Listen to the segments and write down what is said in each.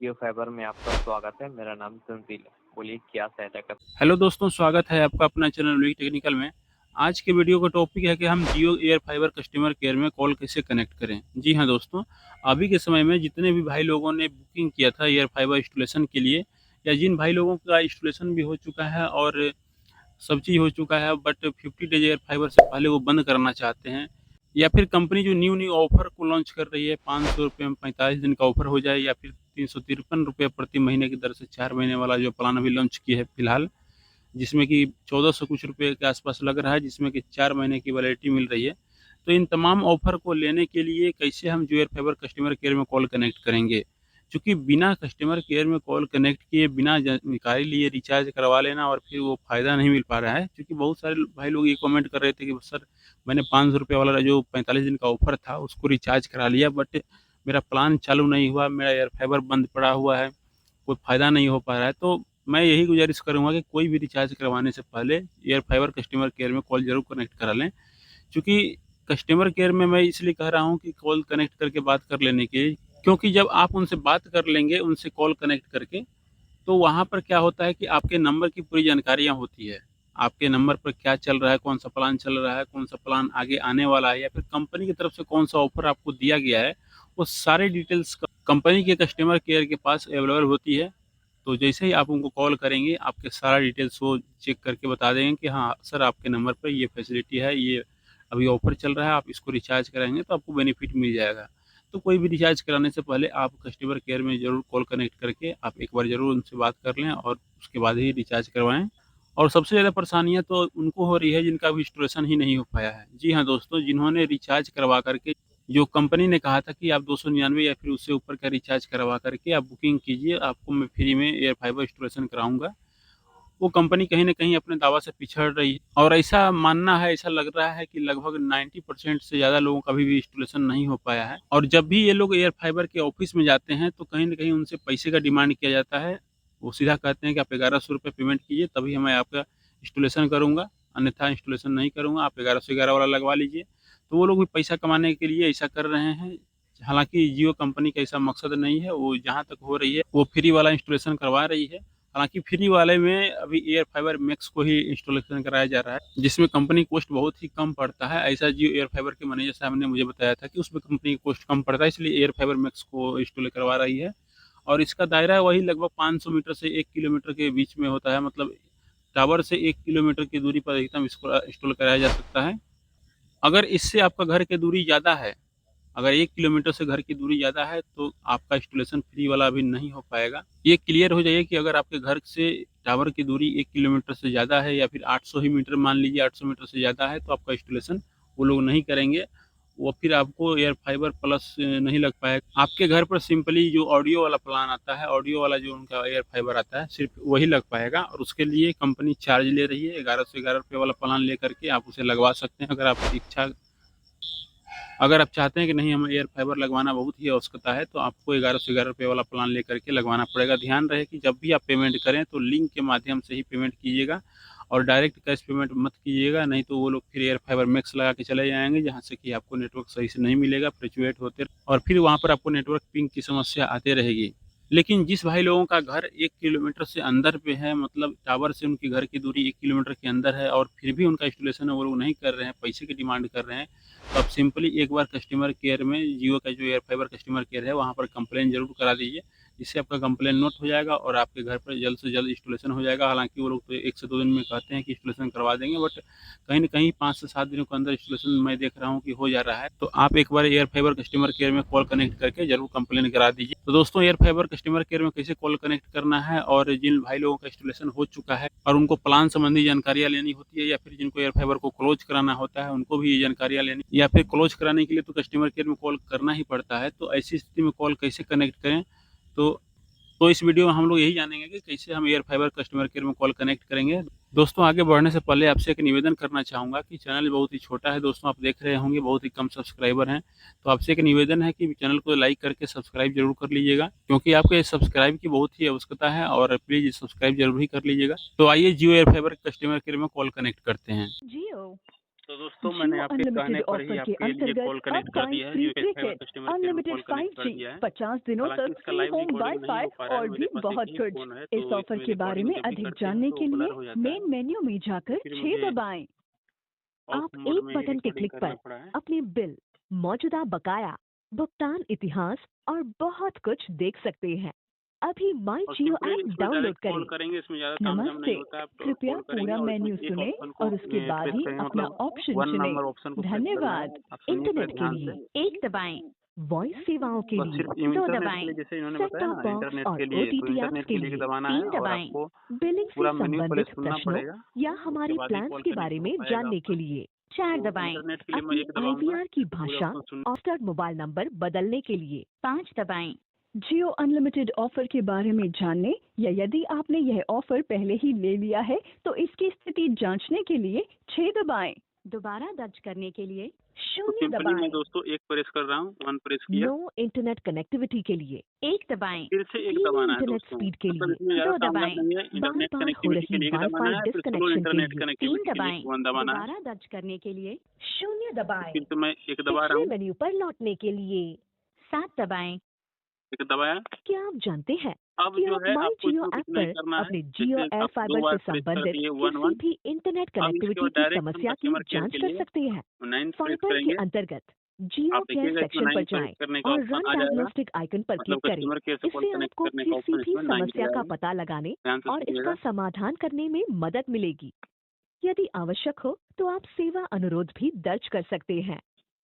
जियो fibre में आपका स्वागत है। मेरा नाम तंजील है। बोलिए क्या सहायता कर। हेलो दोस्तों, स्वागत है आपका अपना चैनल वी टेक्निकल में। आज के वीडियो का टॉपिक है कि हम जियो एयर फाइबर कस्टमर केयर में कॉल कैसे कनेक्ट करें। जी हाँ दोस्तों, अभी के समय में जितने भी भाई लोगों ने बुकिंग किया था एयर फाइबर इंस्टॉलेशन के लिए, या जिन भाई लोगों का इंस्टॉलेशन भी हो चुका है और सब चीज़ हो चुका है, बट 50 डेज एयर फाइबर से पहले वो बंद करना चाहते हैं, या फिर कंपनी जो न्यू न्यू ऑफर को लॉन्च कर रही है, 500 रुपये में 45 दिन का ऑफर हो जाए, या फिर 353 रुपये प्रति महीने की दर से 4 महीने वाला जो प्लान अभी लॉन्च किया है फिलहाल, जिसमें कि 1400 कुछ रुपए के आसपास लग रहा है, जिसमें कि 4 महीने की वैलिडिटी मिल रही है। तो इन तमाम ऑफर को लेने के लिए कैसे हम जो एयर फाइबर कस्टमर केयर में कॉल कनेक्ट करेंगे, क्योंकि बिना कस्टमर केयर में कॉल कनेक्ट किए बिना जानकारी लिए रिचार्ज करवा लेना और फिर वो फ़ायदा नहीं मिल पा रहा है। क्योंकि बहुत सारे भाई लोग ये कमेंट कर रहे थे कि सर, मैंने 500 रुपये वाला जो 45 दिन का ऑफर था उसको रिचार्ज करा लिया, बट मेरा प्लान चालू नहीं हुआ, मेरा एयर फाइबर बंद पड़ा हुआ है, कोई फ़ायदा नहीं हो पा रहा है। तो मैं यही गुजारिश करूँगा कि कोई भी रिचार्ज करवाने से पहले एयर फाइबर कस्टमर केयर में कॉल ज़रूर कनेक्ट करा लें। क्योंकि कस्टमर केयर में मैं इसलिए कह रहा हूँ कि कॉल कनेक्ट करके बात कर लेने की, क्योंकि जब आप उनसे बात कर लेंगे, उनसे कॉल कनेक्ट करके, तो वहाँ पर क्या होता है कि आपके नंबर की पूरी जानकारियाँ होती है। आपके नंबर पर क्या चल रहा है, कौन-सा प्लान चल रहा है, कौन-सा प्लान आगे आने वाला है, या फिर कंपनी की तरफ से कौन-सा ऑफ़र आपको दिया गया है, वो सारी डिटेल्स कंपनी के कस्टमर केयर के पास अवेलेबल होती है। तो जैसे ही आप उनको कॉल करेंगे, आपके सारा डिटेल्स वो चेक करके बता देंगे कि हाँ सर, आपके नंबर पर ये फैसिलिटी है, ये अभी ऑफर चल रहा है, आप इसको रिचार्ज कराएंगे तो आपको बेनिफिट मिल जाएगा। तो कोई भी रिचार्ज कराने से पहले आप कस्टमर केयर में ज़रूर कॉल कनेक्ट करके आप एक बार ज़रूर उनसे बात कर लें और उसके बाद ही रिचार्ज करवाएं। और सबसे ज़्यादा परेशानियाँ तो उनको हो रही है जिनका अभी इंस्टॉलेशन ही नहीं हो पाया है। जी हाँ दोस्तों, जिन्होंने रिचार्ज करवा करके, जो कंपनी ने कहा था कि आप 299 या फिर उससे ऊपर का रिचार्ज करवा करके आप बुकिंग कीजिए, आपको मैं फ्री में एयर फाइबर इंस्टॉलेशन कराऊँगा। वो कंपनी कहीं न कहीं अपने दावा से पिछड़ रही है, और ऐसा मानना है, ऐसा लग रहा है कि लगभग 90% से ज़्यादा लोगों का अभी भी इंस्टॉलेशन नहीं हो पाया है। और जब भी ये लोग एयर फाइबर के ऑफ़िस में जाते हैं, तो कहीं न कहीं उनसे पैसे का डिमांड किया जाता है। वो सीधा कहते हैं कि आप 1100 रुपए पेमेंट कीजिए, तभी मैं आपका इंस्टॉलेशन करूँगा, अन्यथा इंस्टॉलेशन नहीं करूँगा, आप 1111 वाला लगवा लीजिए। तो वो लोग भी पैसा कमाने के लिए ऐसा कर रहे हैं। हालाँकि जियो कंपनी का ऐसा मकसद नहीं है, वो जहाँ तक हो रही है, वो फ्री वाला इंस्टॉलेशन करवा रही है। हालाँकि फ्री वाले में अभी एयर फाइबर मैक्स को ही इंस्टॉलेशन कराया जा रहा है, जिसमें कंपनी कॉस्ट बहुत ही कम पड़ता है। ऐसा जियो एयर फाइबर के मैनेजर साहब ने मुझे बताया था कि उसमें कंपनी की कॉस्ट कम पड़ता है, इसलिए एयर फाइबर मैक्स को इंस्टॉल करवा रही है। और इसका दायरा वही लगभग 500 मीटर से 1 किलोमीटर के बीच में होता है, मतलब टावर से 1 किलोमीटर की दूरी पर अधिकतम इसको इंस्टॉल कराया जा सकता है। अगर इससे आपका घर की दूरी ज़्यादा है, अगर 1 किलोमीटर से घर की दूरी ज़्यादा है, तो आपका इंस्टॉलेशन फ्री वाला अभी नहीं हो पाएगा। ये क्लियर हो जाइए कि अगर आपके घर से टावर की दूरी 1 किलोमीटर से ज़्यादा है, या फिर 800 ही मीटर, मान लीजिए 800 मीटर से ज़्यादा है, तो आपका इंस्टॉलेशन वो लोग नहीं करेंगे। वो फिर आपको एयर फाइबर प्लस नहीं लग पाएगा। आपके घर पर सिंपली जो ऑडियो वाला प्लान आता है, ऑडियो वाला जो उनका एयर फाइबर आता है, सिर्फ़ वही लग पाएगा, और उसके लिए कंपनी चार्ज ले रही है। 1111 रुपए वाला प्लान लेकर के आप उसे लगवा सकते हैं, अगर आप चाहते हैं कि नहीं, हमें एयर फाइबर लगवाना बहुत ही आवश्यकता है, तो आपको 1111 रुपए वाला प्लान लेकर के लगवाना पड़ेगा। ध्यान रहे कि जब भी आप पेमेंट करें तो लिंक के माध्यम से ही पेमेंट कीजिएगा, और डायरेक्ट कैश पेमेंट मत कीजिएगा, नहीं तो वो लोग फिर एयर फाइबर मैक्स लगा के चले जाएँगे, जहाँ से कि आपको नेटवर्क सही से नहीं मिलेगा, फ्लक्चुएट होते, और फिर वहाँ पर आपको नेटवर्क पिंग की समस्या आती रहेगी। लेकिन जिस भाई लोगों का घर 1 किलोमीटर से अंदर पे है, मतलब टावर से उनके घर की दूरी 1 किलोमीटर के अंदर है, और फिर भी उनका इंस्टॉलेशन है वो लोग नहीं कर रहे हैं, पैसे की डिमांड कर रहे हैं, तो आप सिंपली एक बार कस्टमर केयर में, जियो का जो एयर फाइबर कस्टमर केयर है, वहाँ पर कंप्लेन ज़रूर करा दीजिए। जिससे आपका कंप्लेन नोट हो जाएगा और आपके घर पर जल्द से जल्द इंस्टॉलेशन हो जाएगा। हालाँकि वो लोग तो 1 से 2 दिन में कहते हैं कि इंस्टॉलेशन करवा देंगे, बट कहीं न कहीं 5 से 7 दिनों के अंदर इंस्टॉलेशन मैं देख रहा हूँ कि हो जा रहा है। तो आप एक बार एयर फाइबर कस्टमर केयर में कॉल कनेक्ट करके ज़रूर कंप्लेन करा दीजिए। तो दोस्तों, एयर फाइबर कस्टमर केयर में कैसे कॉल कनेक्ट करना है, और जिन भाई लोगों का इंस्टॉलेशन हो चुका है और उनको प्लान संबंधी जानकारियाँ लेनी होती है, या फिर जिनको एयर फाइबर को क्लोज कराना होता है, उनको भी ये जानकारियाँ लेनी, या फिर क्लोज कराने के लिए तो कस्टमर केयर में कॉल करना ही पड़ता है। तो ऐसी स्थिति में कॉल कैसे कनेक्ट करें? तो तो इस वीडियो में हम लोग यही जानेंगे कि कैसे हम एयर फाइबर कस्टमर केयर में कॉल कनेक्ट करेंगे। दोस्तों, आगे बढ़ने से पहले आपसे एक निवेदन करना चाहूँगा कि चैनल बहुत ही छोटा है दोस्तों, आप देख रहे होंगे बहुत ही कम सब्सक्राइबर हैं। तो आपसे एक निवेदन है कि चैनल को लाइक करके सब्सक्राइब ज़रूर कर लीजिएगा, क्योंकि आपके सब्सक्राइब की बहुत ही आवश्यकता है, और प्लीज़ सब्सक्राइब ज़रूर ही कर लीजिएगा। तो आइए जियो एयर फाइबर कस्टमर केयर में कॉल कनेक्ट करते हैं। Geo तो दोस्तों मैंने जियो आपके कहने अनलिमिटेड पर ही ऑफर के आपके लिए कॉल अंतर्गत कनेक्ट अब कर पाएं दिया है, फ्री जो एक फाइबर क्रिकेट, कस्टमर केयर में अनलिमिटेड कॉल कनेक्ट कर 5G, दिया है। 50 दिनों हालाँकि तक इसका फ्री लाइव होम रिकॉर्डिंग नहीं वाईफाई हो पा रहा है, और मेरे भी पास एक बहुत ही कुछ। फ़ोन है, इस तो ऑफर इसमें के बारे रिकॉर्डिंग में जब भी अधिक करते हैं जानने तो के ब्लर लिए हो जाता है, मेन मेन्यू में तो जाकर फिर 6 मुझे दबाएं। ऑफ आप मोड एक में ही बटन के रिकॉर्डिंग क्लिक करना पर पड़ा है। अपने बिल, मौजूदा बकाया, भुगतान इतिहास और बहुत कुछ देख सकते हैं। अभी माई और जियो सिंपली ऐप इसमें डाउनलोड डायरेक्ट कॉल करें। करेंगे, इसमें ज़्यादा तामझाम नहीं नमस्ते, होता है। आप कृपया कॉल करेंगे पूरा और इसमें मेन्यू एक सुने ऑप्शन को और उसके बाद प्रेस ही करेंगे, अपना मतलब ऑप्शन 1 चुनें। नंबर ऑप्शन को प्रेस करना है। धन्यवाद। आप सुनिए इंटरनेट पहले के ध्यान लिए से। 1 दबाएं, वॉइस सेवाओं के बस लिए सिर्फ 2 इंटरनेट के दबाएं, लिए, जैसे इन्होंने सेट बताया टॉप ना बॉक्स इंटरनेट और के लिए, तो ओटीटी इंटरनेट ऐप्स के के लिए लिए दबाना है 3 और दबाएं। आपको बिलिंग से पूरा मेन्यू पहले संबंधित सुनना प्रश्नों पड़ेगा, या उसके हमारे बाद ही प्लान्स कॉल के कनेक्ट बारे हो में पाएगा जानने के आपका। लिए 4 तो दबाएं। इंटरनेट के लिए मैं अपनी 1 दबाऊँगा, आईवीआर की तो पूरे भाषा ऑप्शन सुन रजिस्टर्ड मोबाइल नंबर बदलने के लिए 5 दबाएं। जियो अनलिमिटेड ऑफर के बारे में जानने या यदि आपने यह ऑफर पहले ही ले लिया है तो इसकी स्थिति जांचने के लिए 6 दबाएं। दोबारा दर्ज करने के लिए तो 0 सिंपली मैं दबाएं। दोस्तों 1 प्रेस कर रहा हूँ, 1 प्रेस किया, नो इंटरनेट कनेक्टिविटी के लिए 1 दबाएं। फिर से 1 धीमी दबाना है इंटरनेट दोस्तों। स्पीड के मतलब लिए इसमें ज़्यादा 2 तामझाम दबाएं। नहीं है, बार इंटरनेट बार हो कनेक्टिविटी के रही लिए 1 दबाना वाईफाई है, फिर स्लो डिस्कनेक्शन के इंटरनेट लिए 3 कनेक्टिविटी के लिए दबाएं। 1 दबाना है। दोबारा दर्ज करने के लिए 0 दबाएं। फिर से मैं 1 दबा रहा पिछले हूँ, मेन्यू पर लौटने के लिए 7 दबाएं। 1 दबाया। क्या आप जानते हैं अब कि जो आप है माई आपको जियो इसमें ऐप कुछ नहीं पर करना है, अपने जियो जैसे एयर आप 2 फाइबर बार से प्रेस कर संबंधित दिए 1 किसी 1। भी इंटरनेट अब इसके कनेक्टिविटी बाद की डायरेक्ट हम समस्या की कस्टमर केयर जांच के कर लिए सकते हैं। 9 प्रेस फाइबर के करेंगे। अंतर्गत जियो आप केयर देखिएगा इसमें सेक्शन 9 पर प्रेस जाएं करने का और ऑप्शन रन आ जाएगा, डायग्नोस्टिक आइकन पर मतलब क्लिक करें। कस्टमर केयर से कॉल इससे कनेक्ट आपको करने का किसी ऑप्शन भी इसमें 9 मिल समस्या का जाएगा। पता लगाने ध्यान से और इसका सुनिएगा। समाधान करने में मदद मिलेगी। यदि आवश्यक हो तो आप सेवा अनुरोध भी दर्ज कर सकते हैं।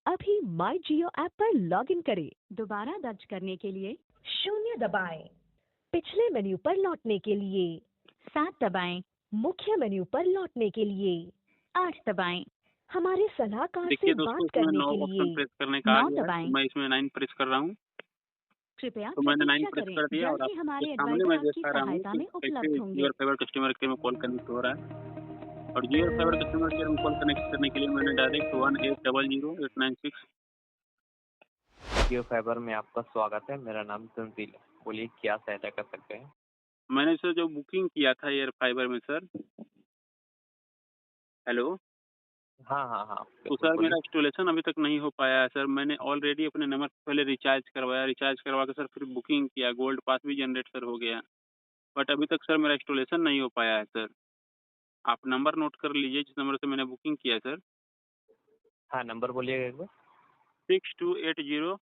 अभी माई जियो ऐप पर लॉग इन करें। दोबारा दर्ज करने के लिए 0 दबाएं। पिछले मेन्यू पर लौटने के लिए 7 दबाएं। मुख्य मेन्यू पर लौटने के लिए 8 दबाएं। हमारे सलाहकार से देखिए दोस्तों, बात इसमें करने 9 के ऑप्शन लिए प्रेस करने का आ 9 गया है, तो दबाएं। मैं इसमें 9 प्रेस कर रहा हूँ। कृपया तो मैंने 9 प्रतीक्षा प्रेस करें, कर दिया और जल्द ही आपके हमारे सामने एडवाइजर मैं आपकी दिखा रहा हूँ सहायता कि में कैसे उपलब्ध जियो होंगे। और फाइबर कस्टमर केयर में कॉल कनेक्ट हो रहा है। और जियो और फाइबर कस्टमर केयर में कॉल कनेक्ट करने के लिए मैंने डायरेक्ट 1800 896 जियो फाइबर में आपका स्वागत है। मेरा नाम तंजील है। बोलिए क्या सहायता कर सकते हैं? मैंने सर जो बुकिंग किया था एयर फाइबर में सर, हेलो, हाँ, हाँ, हाँ, तो बिल्कुल सर मेरा बोलिए। इंस्टॉलेशन अभी तक नहीं हो पाया है सर। मैंने ऑलरेडी अपने नंबर पे पहले रिचार्ज करवाया, रिचार्ज करवा के सर फिर बुकिंग किया, गोल्ड पास भी जनरेट सर हो गया। बट अभी तक सर मेरा इंस्टॉलेशन नहीं हो पाया है सर। आप नंबर नोट कर लीजिए जिस नंबर से मैंने बुकिंग किया है सर, हाँ, नंबर बोलिएगा एक बार। 6280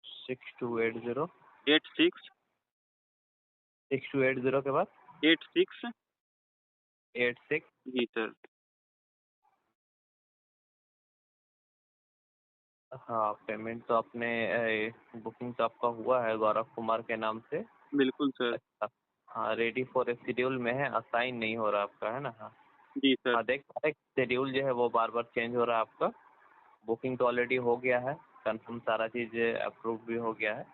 6280 86 6280 के बाद 86 86। जी सर। हाँ, पेमेंट तो आपने बुकिंग तो आपका हुआ है गौरव कुमार के नाम से। बिल्कुल सर। अच्छा, हाँ, रेडी फॉर ए शेड्यूल में है, असाइन नहीं हो रहा आपका, है ना? हाँ, जी सर। हाँ, देख पा रहे शेड्यूल जो है वो बार बार चेंज हो रहा है आपका। बुकिंग तो ऑलरेडी हो गया है, कंफर्म सारा चीज़ अप्रूव भी हो गया है,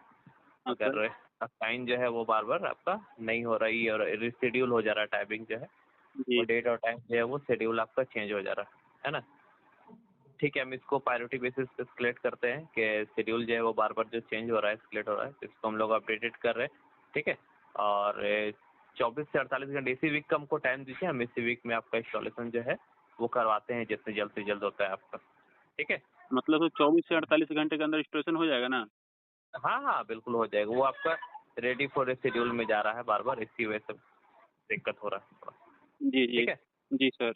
हाँ सर। मगर असाइन जो है वो बार बार आपका नहीं हो रही है और रिशेड्यूल हो जा रहा है। टाइमिंग जो है वो जी। डेट और टाइम जो है वो शेड्यूल आपका चेंज हो जा रहा है ना? ठीक है, हम इसको प्रायोरिटी बेसिस पे एस्केलेट करते हैं कि शेड्यूल जो है वो बार बार जो चेंज हो रहा है, एस्केलेट हो रहा है, तो इसको हम लोग अपडेटेड कर रहे हैं। ठीक है, और 24 से 48 घंटे इसी वीक का हमको टाइम दीजिए, हम इसी वीक में आपका इंस्टॉलेशन जो है वो करवाते हैं जितने जल्द से जल्द होता है आपका। ठीक है, मतलब तो 24 से 48 घंटे के अंदर इंस्टॉलेशन हो जाएगा ना? हाँ, हाँ, बिल्कुल हो जाएगा। वो आपका रेडी फॉर ए शेड्यूल में जा रहा है बार बार, इसी वजह से दिक्कत हो रहा है थोड़ा। जी, जी। ठीक है, जी सर।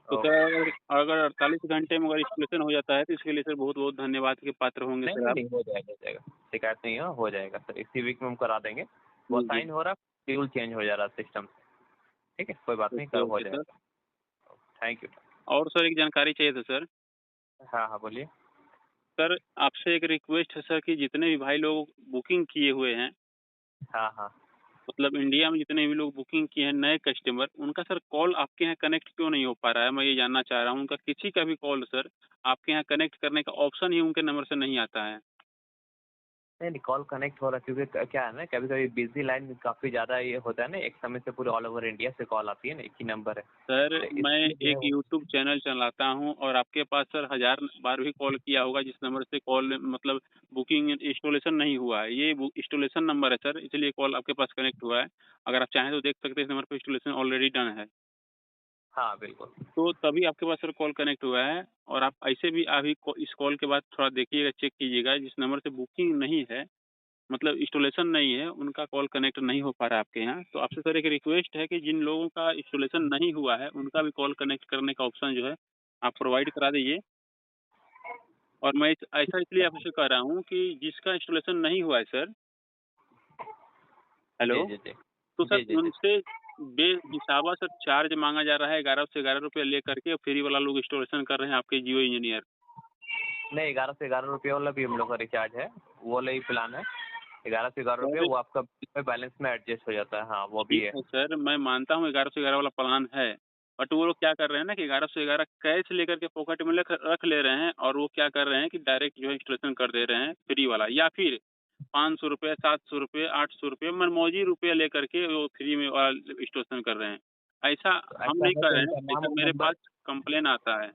तो ओके। सर अगर 48 घंटे में अगर इंस्टॉलेशन हो जाता है तो इसके लिए सर बहुत-बहुत धन्यवाद के पात्र होंगे नहीं, सर नहीं, आप। नहीं, हो जाएगा, हो जाएगा, शिकायत नहीं है, हो जाएगा सर, इसी वीक में हम करा देंगे। वो जी, जी। साइन हो रहा है, शेड्यूल चेंज हो जा रहा है सिस्टम से। ठीक है, कोई बात नहीं, ओके, कर हो ओके सर। जाएगा। Thank you. और सर एक जानकारी चाहिए था सर। हाँ, हाँ, बोलिए। सर आपसे एक रिक्वेस्ट है सर कि जितने भी भाई लोग बुकिंग किए हुए हैं, हाँ, हाँ। मतलब इंडिया में जितने भी लोग बुकिंग किए हैं नए कस्टमर, उनका सर कॉल आपके यहाँ कनेक्ट क्यों नहीं हो पा रहा है? मैं ये जानना चाह रहा हूँ। उनका किसी का भी कॉल सर आपके यहाँ कनेक्ट करने का ऑप्शन ही उनके नंबर से नहीं आता है। नहीं, नहीं, कॉल कनेक्ट हो रहा है क्योंकि क्या है ना, कभी-कभी बिज़ी लाइन काफ़ी ज़्यादा ये होता है ना, एक समय से पूरे ऑल ओवर इंडिया से कॉल आती है ना, एक ही नंबर है। सर तो मैं इसलिए जो है एक वो यूट्यूब चैनल चलाता हूँ और आपके पास सर 1000 बार भी कॉल किया होगा जिस नंबर से कॉल मतलब बुकिंग इंस्टॉलेशन नहीं हुआ है। ये इंस्टॉलेशन नंबर है सर, इसलिए कॉल आपके पास कनेक्ट हुआ है। अगर आप चाहें तो देख सकते हैं इस नंबर पे इंस्टॉलेशन ऑलरेडी डन है। हाँ बिल्कुल। तो तभी आपके पास सर कॉल कनेक्ट हुआ है। और आप ऐसे भी अभी इस कॉल के बाद थोड़ा देखिएगा, चेक कीजिएगा, जिस नंबर से बुकिंग नहीं है, मतलब इंस्टॉलेशन नहीं है, उनका कॉल कनेक्ट नहीं हो पा रहा है आपके यहाँ। तो आपसे सर एक रिक्वेस्ट है कि जिन लोगों का इंस्टॉलेशन नहीं हुआ है, उनका भी कॉल कनेक्ट करने का ऑप्शन जो है, आप प्रोवाइड करा दीजिए। और मैं ऐसा इसलिए आपसे कह रहा हूँ कि जिसका इंस्टॉलेशन नहीं हुआ है सर, हेलो, जी, जी, जी। तो जी, सर जी, जी। उनसे बेहिसाबा सर चार्ज माँगा जा रहा है, 11 से 11 रुपए लेकर के फ्री वाला लोग इंस्टॉलेशन कर रहे हैं आपके जियो इंजीनियर। नहीं, 11 से 11 रुपये वाला भी हम लोग का रिचार्ज है, वो वाला ही प्लान है। 11 से 11 रुपये सर वो आपका बिल में बैलेंस में एडजस्ट हो जाता है। हाँ, वो भी ठीक है। है सर, मैं मानता हूँ 11 से 11 वाला प्लान है, बट वो लोग क्या कर रहे हैं ना कि 11 से 11 कैश लेकर के पॉकेट में रख ले रहे हैं, और वो क्या कर रहे हैं कि डायरेक्ट जो है इंस्टॉलेशन कर दे रहे हैं फ्री वाला, या फिर 500 रुपये, 700 रुपये, 800 रुपये मनमौजी रुपये लेकर के वो फ्री में वाला इंस्टॉलेशन कर रहे हैं। ऐसा तो हम ऐसा नहीं है कर तो रहे हैं, उनका नाम ऐसा और मेरे नंबर। पास कंप्लेन आता है।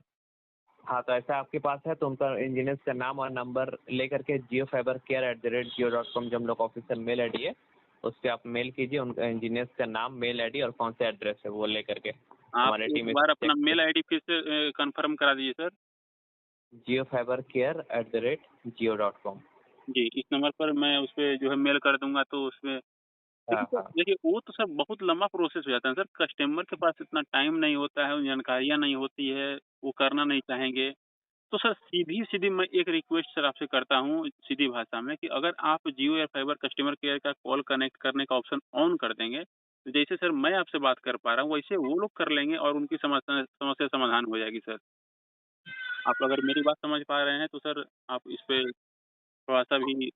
हाँ, तो ऐसा आपके पास है तो उनका इंजीनियर्स का नाम और नंबर लेकर के JioFiberCare@jio.com जो हम लोग ऑफिशियल मेल आईडी है, उस पे आप मेल कीजिए। उनका इंजीनियर्स का नाम, मेल आईडी और कौन सा एड्रेस है वो लेकर के आप हमारे एक टीम बार चेक अपना मेल आईडी फिर से कन्फर्म करा दीजिए सर। JioFiberCare@jio.com। जी, इस नंबर पर मैं उसपे जो है मेल कर दूँगा, तो उसमें हाँ, देखिए सर, हाँ। देखिए वो तो सर बहुत लंबा प्रोसेस हो जाता है सर, कस्टमर के पास इतना टाइम नहीं होता है, उन जानकारियाँ नहीं होती है, वो करना नहीं चाहेंगे। तो सर सीधी-सीधी मैं एक रिक्वेस्ट सर आपसे करता हूँ, सीधी भाषा में, कि अगर आप जियो या फाइबर कस्टमर केयर का कॉल कनेक्ट करने का ऑप्शन ऑन कर देंगे, तो जैसे सर मैं आपसे बात कर पा रहा हूँ, वैसे वो लोग कर लेंगे और उनकी समस्या समस्या समाधान हो जाएगी सर। आप अगर मेरी बात समझ पा रहे हैं तो सर आप इस पे थोड़ा-सा भी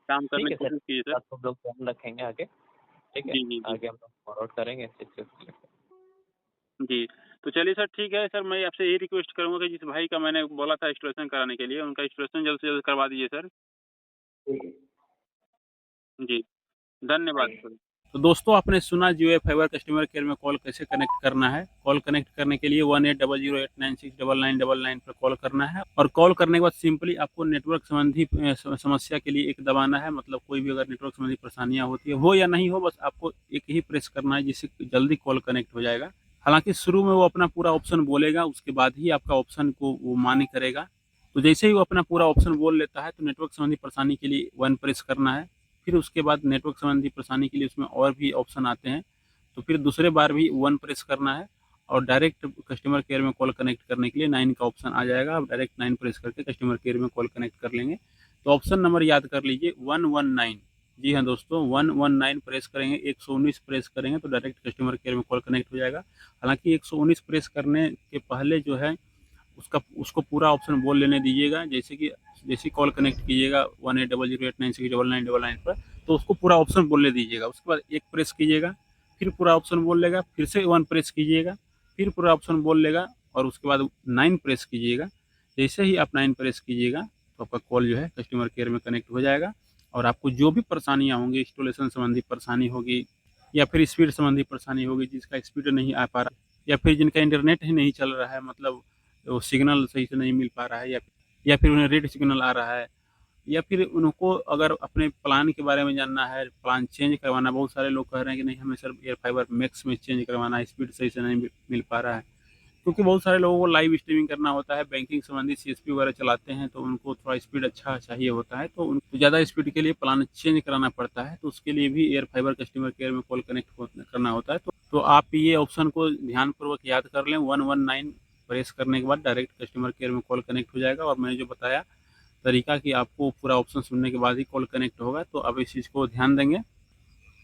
काम करने ठीक की है सर, कोशिश कीजिए सर। बात हम लोग ध्यान रखेंगे आगे। ठीक है, जी, जी, जी। आगे हम लोग फॉरवर्ड करेंगे इस चीज़ को। जी, तो चलिए सर ठीक है सर, मैं आपसे यही रिक्वेस्ट करूँगा कि जिस भाई का मैंने बोला था इंस्टॉलेशन कराने के लिए, उनका इंस्टॉलेशन जल्द से जल्द करवा दीजिए सर। ठीक है। जी, धन्यवाद सर। तो दोस्तों आपने सुना जियो फाइबर कस्टमर केयर में कॉल कैसे कनेक्ट करना है। कॉल कनेक्ट करने के लिए 1800896999 पर कॉल करना है और कॉल करने के बाद सिंपली आपको नेटवर्क संबंधी समस्या के लिए एक दबाना है। मतलब कोई भी अगर नेटवर्क संबंधी परेशानियां होती है, हो या नहीं हो, बस आपको एक ही प्रेस करना है जिससे जल्दी कॉल कनेक्ट हो जाएगा। हालांकि शुरू में वो अपना पूरा ऑप्शन बोलेगा, उसके बाद ही आपका ऑप्शन को वो मान्य करेगा। तो जैसे ही वो अपना पूरा ऑप्शन बोल लेता है तो नेटवर्क संबंधी परेशानी के लिए 1 प्रेस करना है। फिर उसके बाद नेटवर्क संबंधी परेशानी के लिए उसमें और भी ऑप्शन आते हैं, तो फिर दूसरे बार भी 1 प्रेस करना है और डायरेक्ट कस्टमर केयर में कॉल कनेक्ट करने के लिए 9 का ऑप्शन आ जाएगा। आप डायरेक्ट 9 प्रेस करके कस्टमर केयर में कॉल कनेक्ट कर लेंगे। तो ऑप्शन नंबर याद कर लीजिए 119। जी हाँ दोस्तों, 119 प्रेस करेंगे, 119 प्रेस करेंगे तो डायरेक्ट कस्टमर केयर में कॉल कनेक्ट हो जाएगा। हालांकि 119 प्रेस करने के पहले जो है उसको पूरा ऑप्शन बोल लेने दीजिएगा। जैसे ही कॉल कनेक्ट कीजिएगा 1800896999 पर, तो उसको पूरा ऑप्शन बोलने दीजिएगा। उसके बाद एक प्रेस कीजिएगा, फिर पूरा ऑप्शन बोल लेगा, फिर से 1 प्रेस कीजिएगा, फिर पूरा ऑप्शन बोल लेगा और उसके बाद 9 प्रेस कीजिएगा। जैसे ही आप 9 प्रेस कीजिएगा तो आपका कॉल जो है कस्टमर केयर में कनेक्ट हो जाएगा और आपको जो भी परेशानियाँ होंगी, इंस्टॉलेशन संबंधी परेशानी होगी या फिर स्पीड संबंधी परेशानी होगी, जिसका स्पीड नहीं आ पा रहा या फिर जिनका इंटरनेट ही नहीं चल रहा है, मतलब वो सिग्नल सही से नहीं मिल पा रहा है या फिर उन्हें रेड सिग्नल आ रहा है, या फिर उनको अगर अपने प्लान के बारे में जानना है, प्लान चेंज करवाना। बहुत सारे लोग कह रहे हैं कि नहीं, हमें सिर्फ एयर फाइबर मैक्स में चेंज करवाना है, स्पीड सही से नहीं मिल पा रहा है। क्योंकि बहुत सारे लोगों को लाइव स्ट्रीमिंग करना होता है, बैंकिंग संबंधी सीएसपी वगैरह चलाते हैं, तो उनको थोड़ा स्पीड अच्छा चाहिए होता है, तो उनको ज़्यादा स्पीड के लिए प्लान चेंज कराना पड़ता है। तो उसके लिए भी एयर फाइबर कस्टमर केयर में कॉल कनेक्ट करना होता है। तो आप ये ऑप्शन को ध्यानपूर्वक याद कर लें। 119 प्रेस करने के बाद डायरेक्ट कस्टमर केयर में कॉल कनेक्ट हो जाएगा और मैंने जो बताया तरीका कि आपको पूरा ऑप्शन सुनने के बाद ही कॉल कनेक्ट होगा, तो आप इस चीज़ को ध्यान देंगे।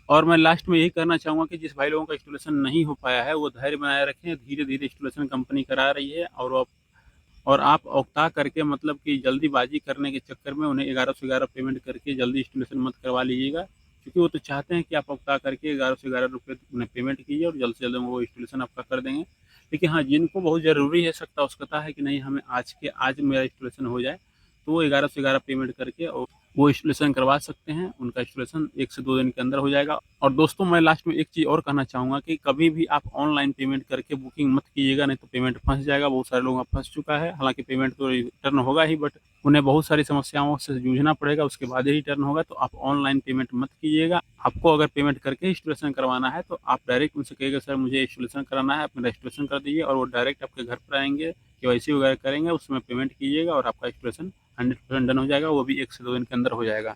और मैं लास्ट में यही कहना चाहूँगा कि जिस भाई लोगों का इंस्टॉलेशन नहीं हो पाया है वो धैर्य बनाए रखें। धीरे-धीरे इंस्टॉलेशन कंपनी करा रही है और आप औकता करके, मतलब कि जल्दीबाजी करने के चक्कर में उन्हें 11 से 11 पेमेंट करके जल्दी इंस्टॉलेशन मत करवा लीजिएगा। क्योंकि वो तो चाहते हैं कि आप औकता करके 11 से 11 रुपये उन्हें पेमेंट कीजिए और जल्द से जल्द वो इंस्टॉलेशन आपका कर देंगे। लेकिन हाँ, जिनको बहुत ज़रूरी है, सख्त-औकता है कि नहीं हमें आज के आज मेरा इंस्टॉलेशन हो जाए, तो वो 11 से 11 पेमेंट करके और वो इंस्टॉलेशन करवा सकते हैं। उनका इंस्टॉलेशन 1 से 2 दिन के अंदर हो जाएगा। और दोस्तों मैं लास्ट में एक चीज़ और कहना चाहूँगा कि कभी भी आप ऑनलाइन पेमेंट करके बुकिंग मत कीजिएगा, नहीं तो पेमेंट फँस जाएगा। बहुत सारे लोगों का फँस चुका है। हालाँकि पेमेंट तो रिटर्न होगा ही, बट उन्हें बहुत सारी समस्याओं से जूझना पड़ेगा, उसके बाद ही रिटर्न होगा। तो आप ऑनलाइन पेमेंट मत कीजिएगा। आपको अगर पेमेंट करके इंस्टॉलेशन करवाना है तो आप डायरेक्ट उनसे कहिएगा सर मुझे इंस्टॉलेशन कराना है, आप मेरा इंस्टॉलेशन कर दीजिए, और वो डायरेक्ट आपके घर पर आएँगे, केवाईसी वगैरह करेंगे, उसमें पेमेंट कीजिएगा और आपका इंस्टॉलेशन 100% डन हो जाएगा, वो भी 1 से 2 दिन के अंदर हो जाएगा।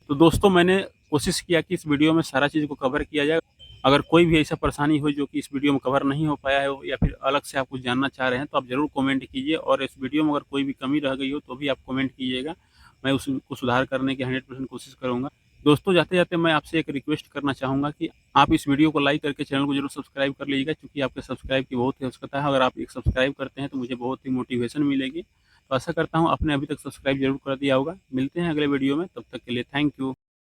तो दोस्तों मैंने कोशिश किया कि इस वीडियो में सारा चीज़ को कवर किया जाए। अगर कोई भी ऐसा परेशानी हो जो कि इस वीडियो में कवर नहीं हो पाया है या फिर अलग से आप कुछ जानना चाह रहे हैं तो आप ज़रूर कमेंट कीजिए, और इस वीडियो में अगर कोई भी कमी रह गई हो तो भी आप कमेंट कीजिएगा। मैं उसको सुधार करने की 100% कोशिश करूँगा। दोस्तों जाते-जाते मैं आपसे एक रिक्वेस्ट करना चाहूँगा कि आप इस वीडियो को लाइक करके चैनल को ज़रूर सब्सक्राइब कर लीजिएगा, क्योंकि आपके सब्सक्राइब की बहुत ही आवश्यकता है। अगर आप एक सब्सक्राइब करते हैं तो मुझे बहुत ही मोटिवेशन मिलेगी। तो आशा करता हूँ आपने अभी तक सब्सक्राइब ज़रूर कर दिया होगा। मिलते हैं अगले वीडियो में, तब तक के लिए थैंक यू।